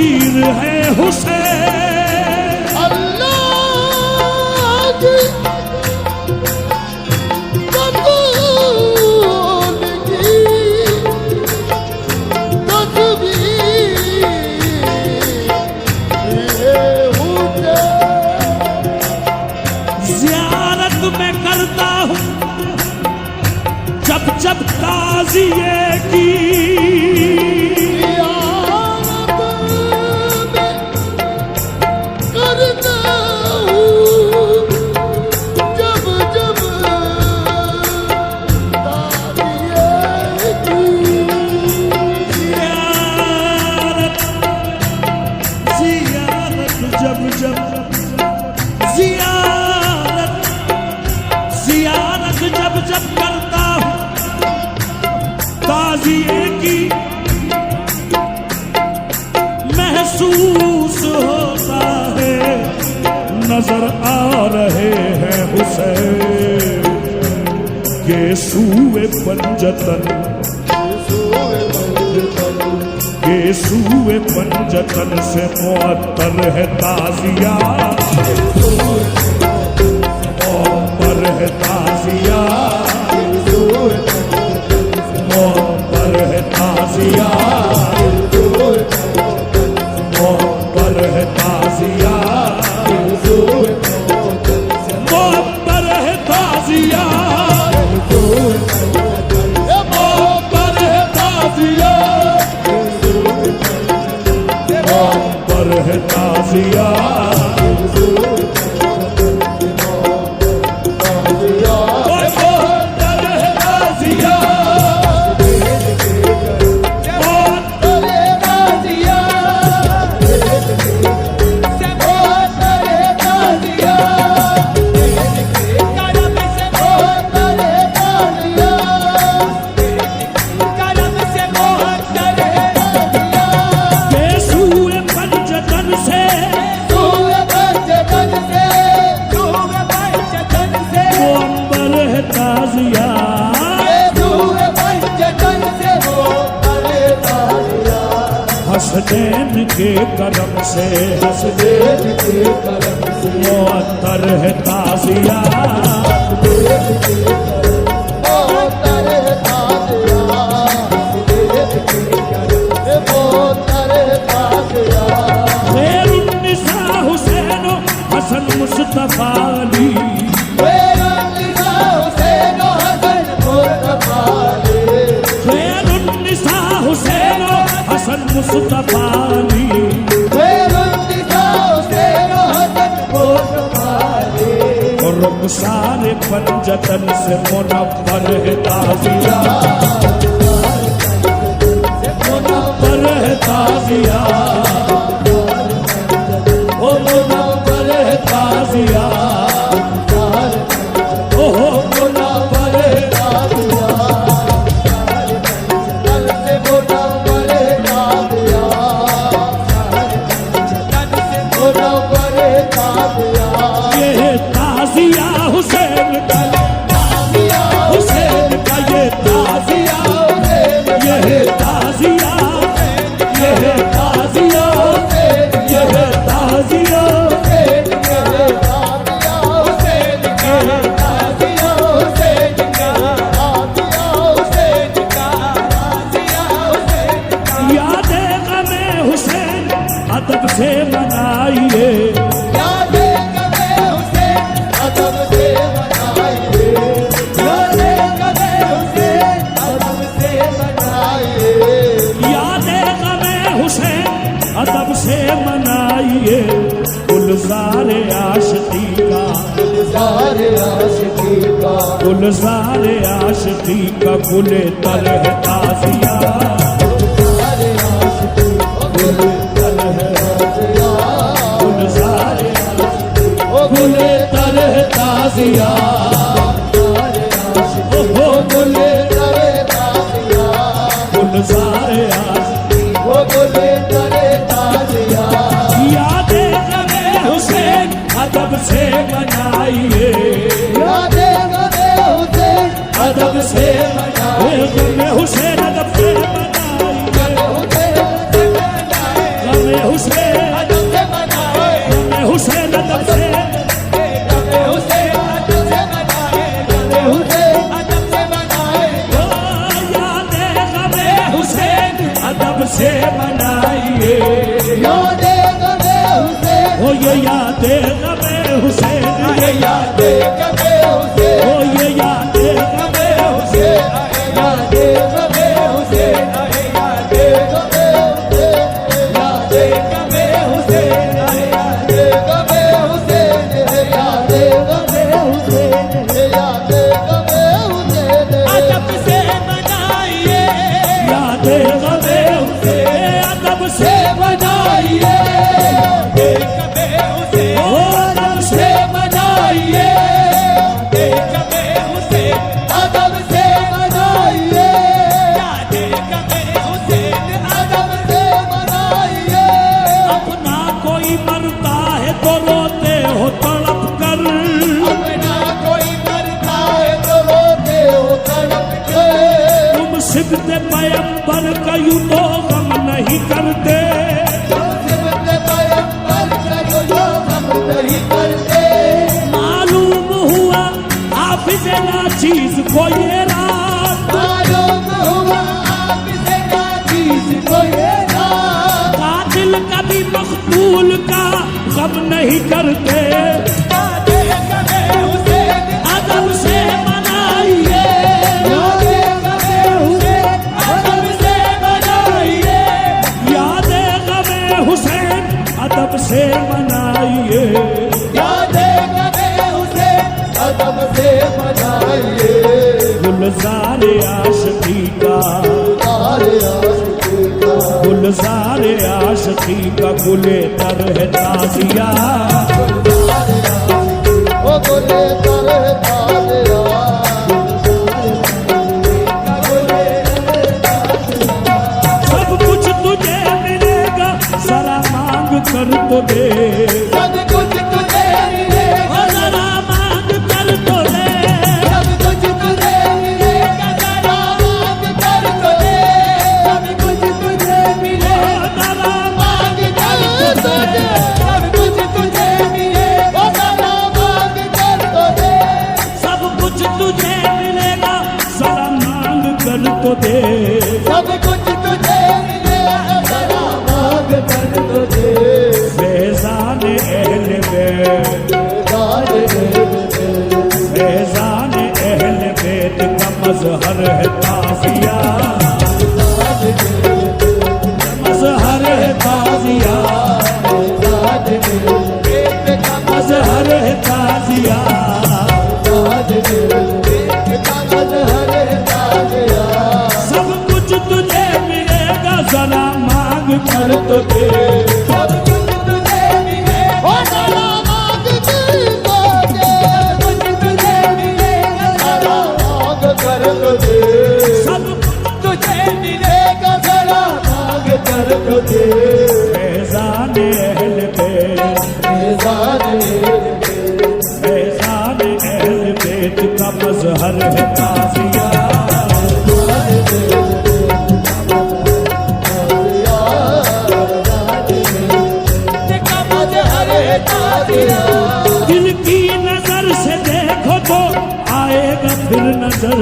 पीर है हुसैन। अल्लाह की ज़ियारत मैं करता हूँ जब जब ताज़िए की, ज़ियारत जब जब करता हूँ ताज़िए की, महसूस होता है नजर आ रहे हैं हुसैन के सूए पंजतन, के सूए पंजतन से मुअत्तर है ताज़िया, मुअत्तर है ताज़िया, मुअत्तर है ताज़िया, मुअत्तर है ताज़िया, मुअत्तर है ताज़िया, मुअत्तर है ताज़िया, मुअत्तर है ताज़िया। हसनैन के करम से, हसनैन के करम से मुअत्तर है ताज़िया, मुअत्तर है ताज़िया। खैरुन्निसा हुसैन हसन मुस्तफा अली, खैरुन्निसा हुसैन हसन मुस्तफा अली, खैरुन्निसा हुसैन हसन मुस्तफा अली, खैरुन्निसा हुसैन हसन मुस्तफा अली। और रुखसार पंजतन से मुनव्वर है ताज़िया, मुनव्वर है ताज़िया, ओ मुनव्वर है ताज़िया, ओ मुनव्वर है ताज़िया, ये ताज़िया हुसैन का, हुसैन का ये ताज़िया, ये ताज़िया, ये ताज़िया, ये ताज़िया, यादें ग़मे हुसैन अदब से मनाइए, अदब से मनाइए गुलज़ार आशिक़ी का, गुलज़ार आशिक़ी का, गुलज़ार आशिक़ी का गुले तर है ताज़िया, गुलज़ार आशिक़ी गुले तर है ताज़िया, गुलज़ार आशिक़ी गुले तर है ताज़िया, ओ गुले तर है ताज़िया, गुलज़ार आशिक़ी वो गुले तर है ताज़िया। यादें ग़मे हुसैन अदब से मनाइए, यादें ग़मे हुसैन अदब से मनाइए, ग़मे हुसैन अदब से मनाइए, ग़मे हुसैन हुसैन, ये यादे कबे हुसैन, ओ ये यादे कबे हुसैन, यादे कबे हुसैन, यादे कबे हुसैन, यादे कबे हुसैन, यादे कबे हुसैन, यादे कबे हुसैन, यादे कबे हुसैन, अदब से मनाइए, यादे गमे हुसैन, अदब से बनाइए, यादे कबे हुसैन, ओ अदब से से बनाइए, यादे कबे हुसैन, अदब से बनाइए, यादे कबे हुसैन, अदब से बनाइए, अपना कोई मरता है तो रोते हो तड़प कर, अपना कोई मरता है तो रोते हो तड़प के, तुम सिद्ध पैगंबर का यूं तो गम नहीं करते, सिर्फ पैगंबर का जो हम नहीं करते, मालूम हुआ हाफिज नाचीज को ये रात, मालूम हुआ आपसे क्या चीज को ये रात, कातिल कभी मकतूल का गम नहीं करते, यादे कबे हुसैन, अदब से मनाइए, यादे कबे हुसैन, अदब से बनाइए, यादे गमे हुसैन, अदब से मनाइए, यादे कबे हुसैन, अदब से बनाइए, गुलजार आशिकी का, सारे आशिकी का, गुलजार आशिकी का गुले तर है ताजिया, ओ बोले करे ताजिया, सब कुछ तुझे मिलेगा जरा मांग कर तो दे, सब कुछ तुझे मिलेगा, और जरा मांग कर तो दे, सब कुछ तुझे मिलेगा, जरा मांग कर तो दे, सब कुछ तुझे मिलेगा, जरा मांग कर तो दे, सब कुछ तुझे मिलेगा, जरा मांग कर तो दे, सब कुछ तुझे मिलेगा जरा मांग कर तो दे, सब कुछ तुझे मिलेगा, जरा मांग कर तो दे, फैजान अहल बैत, फैजान अहल बैत का मजहर है ताजिया, मजहर है ताजिया, मजहर है ताजिया, सब कुछ तुझे मिलेगा जरा मांग कर तो दे, सब कुछ तुझे मिलेगा, जरा मांग कर तो दे, कुछ तुझे मिलेगा, जरा मांग कर तो दे, सब तुझे मिलेगा, जरा मांग कर तो दे, फैजान अहल बैत, फैजान अहल बैत का मजहर है ताजिया, दिल की नजर से देखो तो आएगा फिर नजर,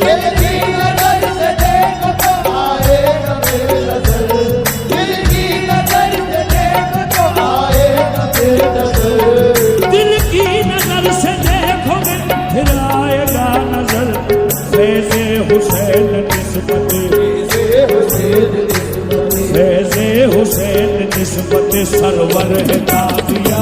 दिल की नजर से देखो तो आएगा फिर नजर, दिल की नजर से देखो तो आएगा फिर नजर, दिल की नजर से देखोगे फिर आएगा नजर, फैज़े हुसैन निस्बत, फैज़े हुसैन निस्बत सरवर है ताजिया,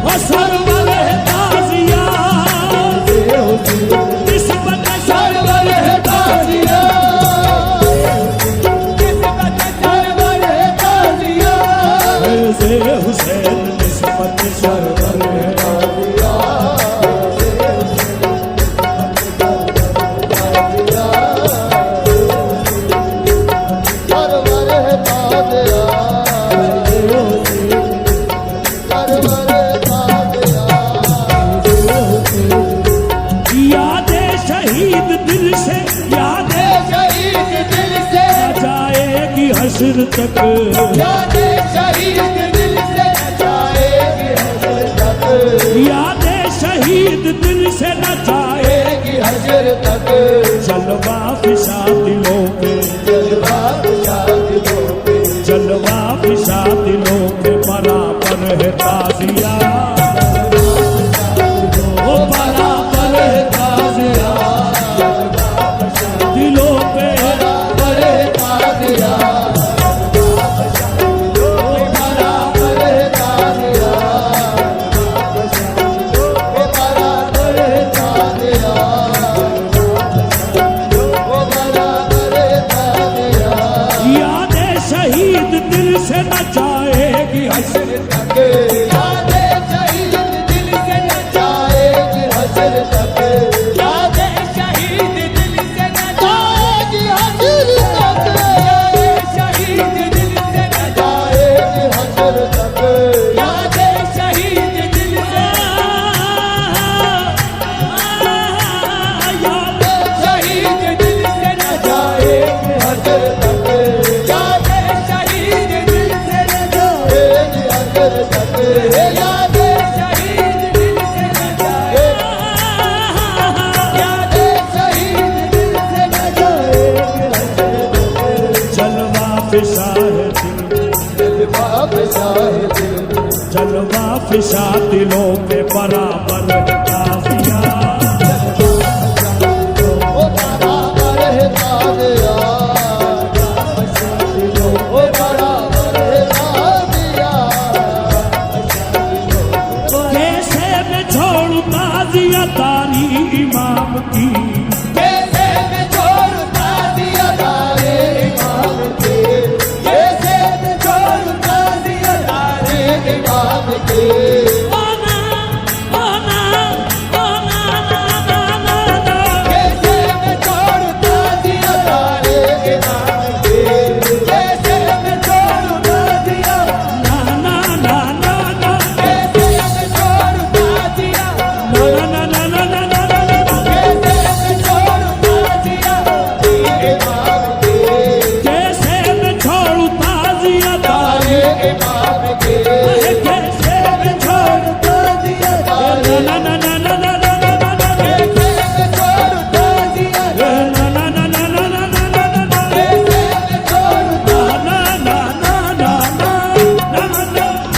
ओ सरवर है ताजिया, निस्बत सरवर है ताजिया, फैज़े हुसैन निस्बत सरवर है ताजिया, यादे शहीद दिल से, यादे शहीद दिल से, जाएगी हश्र तक, यादे शहीद दिल से जाएगी हश्र तक, यादे शहीद दिल से न जाएगी हश्र तक, जलवा फिशा दिलों पे, जलवा दिलों पे, जलवा फिशा दिलों के बराबर है है ताजिया, ओ बराबर है ताजिया, दिलों पे बराबर है ताजिया, ओ बराबर है ताजिया, ओ बराबर है ताजिया, ओ बराबर है ताजिया। यादें शहीद दिल से न जाएगी हश्र तक, यादें शहीद दिल से न जाएगी हश्र तक, यादें शहीद दिल से न जाएगी हश्र तक, यादें शहीद दिल से न जाएगी हश्र तक, यादें शहीद दिल से, यादें शहीद दिल से न जाएगी हश्र तक, यादें शहीद दिल से न जाएगी हश्र तक, यादें शहीद दिल से न जाएगी, यादें शहीद दिल से न जाएगी हश्र तक। जलवा फिशा है दिल, जलवा फिशा है दिल, जलवा फिशा दिलों पे बराबर है ताजिया, ओ बराबर है ताजिया, ओ बराबर है ताजिया, कैसे मैं छोड़ूं ताजिया तारी इमाम की, कैसे मैं छोड़ूं ताजिया तारे इमाम के, कैसे मैं छोड़ूं ताजिया तारे इमाम के, कैसे मैं छोड़ूं ताजिया तारे इमाम के, कैसे मैं छोड़ूं ताजिया, ना ना ना ना ना, कैसे मैं छोड़ूं ताजिया, ना ना ना ना ना ना ना ना, कैसे मैं छोड़ूं ताजिया इमाम के, कैसे मैं छोड़ूं ताजिया तारे इमाम के, कैसे मैं छोड़ूं ताजिया तारे, ना ना ना ना ना ना ना ना ना, कैसे मैं छोड़ूं ताजिया, ना ना ना ना ना ना ना ना ना, कैसे मैं छोड़ूं ताजिया, ना ना ना ना ना ना ना ना ना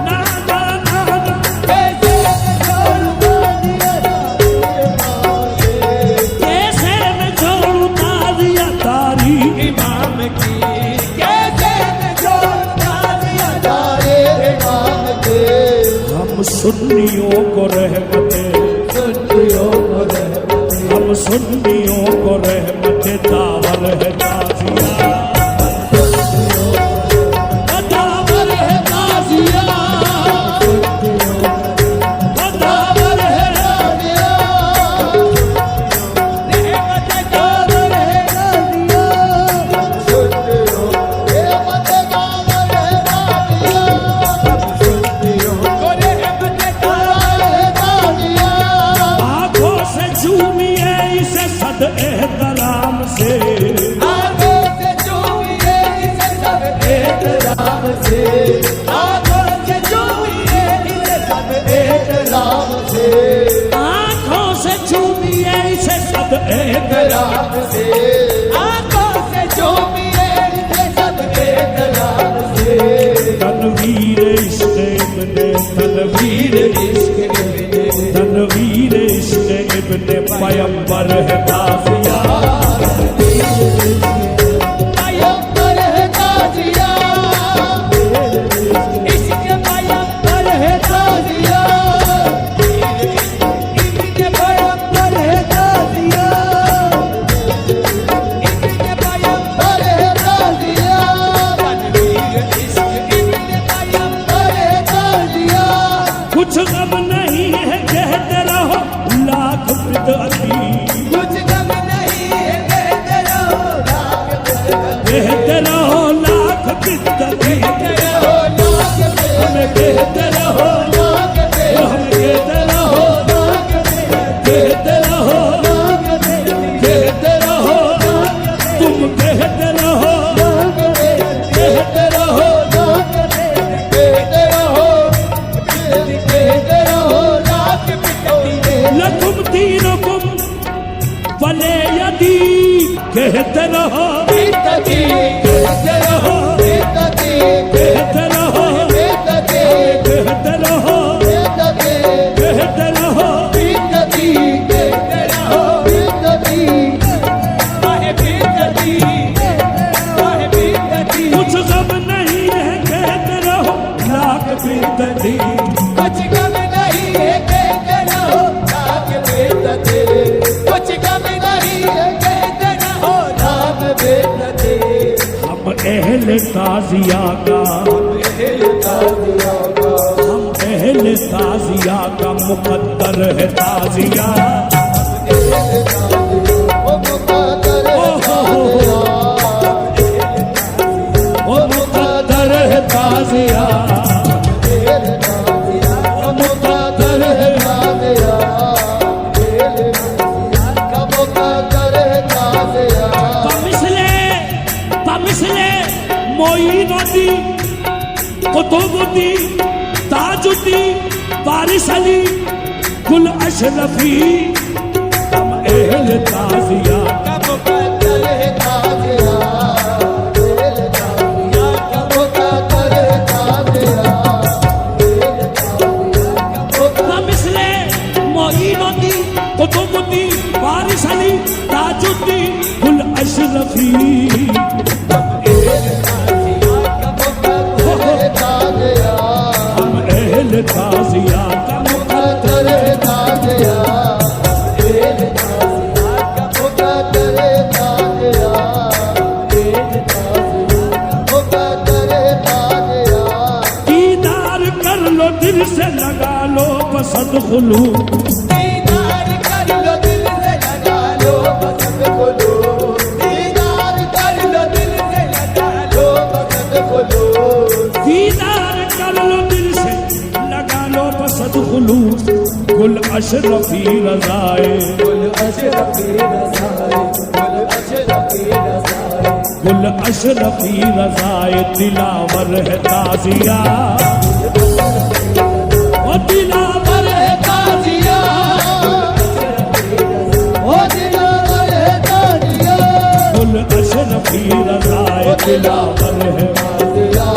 ना ना ना, कैसे मैं छोड़ूं ताजिया कैसे मैं छोड़ूं ताजिया तारी इमाम की, कैसे मैं छोड़ूं ताजिया तारे इमाम के, हम सुन्नियों को रहमते, सुन्नियों को रहमते, हम सुन्नियों को रहमते दावर है ताजिया, दावर है ताजिया, दावर है ताजिया, रहमत काबर है ताजिया, सुन्नियों रहमत काबर है ताजिया, सुन्नियों को रहमत काबर है ताजिया, आंखों से झूमिए इसे सद एहतराम से, आंखों से चूमिए इसे सब एहतराम से, आंखों से चूमिए इसे सब एहतराम से, आंखों से झूमिए इसे सद एहतराम एहतराम से, आंखों से चूमिए इसे सब एहतराम से, तनवीर इश्क इब्ने तनवीर इश्क इब्ने तनवीर इश्क इब्ने पैगंबर है ताजिया, पैगंबर है ताजिया, इश्क पैगंबर है ताजिया, इश्क पैगंबर है ताजिया, इश्क पैगंबर है ताजिया, तनवीर इश्क इब्ने पैगंबर है ताजिया, कुछ गम नहीं है कहते रहो लाख बिदअती, कुछ गम नहीं है कहते रहो लाख बिदअती, कहते रहो लाख बिदअती, कहते रहो लाख बिदअती, हमें कहते रहो, लाख बिदअती, हम कहते रहो, लाख बिदअती, कहते रहो, लाख बिदअती, कहते रहो, तुम कहते रहो, कहते रहो, कहते रहो, कहते रहो लाख बिदअती, लकुम दीनुकुम वले यदी, कहते रहो, बिदअती, कहते रहो, बिदअती, कहते रहो, बिदअती, बीतती कुछ गम नहीं है कहते रहो रात बीतते कुछ गम नहीं है कहते रहो रात बीतते हम अहले ताजिया का हम अहले ताजिया का मुकद्दर है ताजिया वो मुकद्दर है ताजिया वो मुकद्दर है तमिसले मोइनुद्दी कुतुबुद्दी ताजुद्दी वारिस अली गुल अशरफी हम अहले ताजिया तमिसले मोइनुद्दी कुतुबुद्दी वारिस अली ताजुद्दी गुल अशरफी हम अहले ताजिया का मुकद्दर है ताजिया दीदार कर लो दिल से लगा लो पसंद खुलू दीदार कर लो दिल से लगा लो पसंद खुलू दीदार कर लो दिल से लगा लो पसंद खुलू दीदार कर लो दिल से लगा लो पसंद खुलू गुल अशरफी रज़ाए गुल अशरफी रज़ाए गुल अशरफी रज़ाए गुल अशरफी रज़ाए दिलावर है ताजिया ओ दिलावर है ताजिया ओ दिलावर है ताजिया गुल अशरफी रज़ाए दिलावर है ताजिया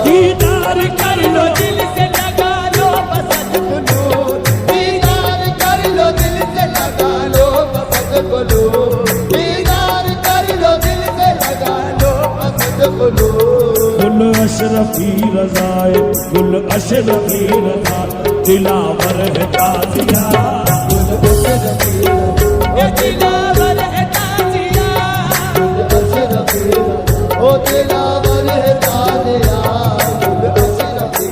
दीदार कर लो दिल से लगा लो पसंद खुलू दीदार कर लो दिल से लगा लो पसंद खुलू दीदार कर लो दिल से लगा लो पसंद खुलू गुल अशरफी रज़ाए गुल अशरफी रज़ाए दिलावर है ताजिया ये दिलावर है ताजिया ओ दिलावर है ताजिया गुल अशरफी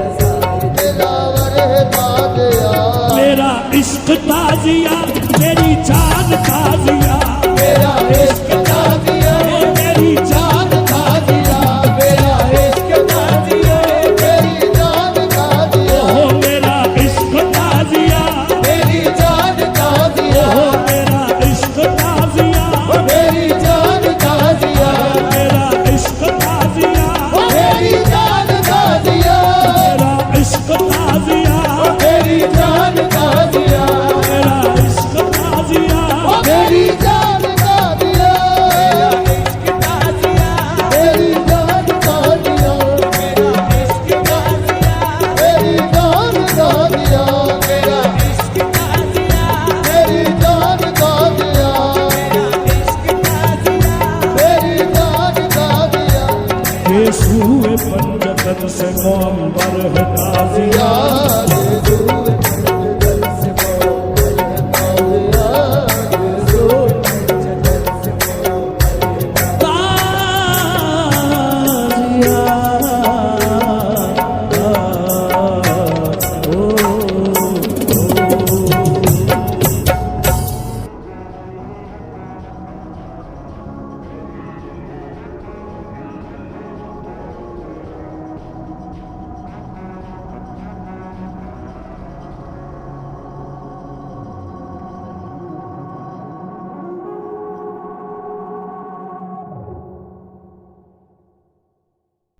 रज़ाए दिलावर है ताजिया मेरा इश्क ताजिया मेरी जान ताजिया मेरा इश्क ताजिया मेरी जान ताजिया मेरा इश्क ताजिया मेरी जान ताजिया हो मेरा इश्क ताजिया मेरी जान ताजिया हो मेरा इश्क ताजिया मेरी जान ताजिया मेरा इश्क ताजिया मेरी जान ताजिया मेरा इश्क ताजिया मेरी जान ताजिया मेरा इश्क ताजिया मेरी जान ताजिया मेरी जान ताजिया मेरा इश्क ताजिया मेरी जान ताजिया मेरा इश्क ताजिया मेरी जान ताजिया मेरी जान ताजिया ये सूए पंजतन से मोहम्बर है ताजिया या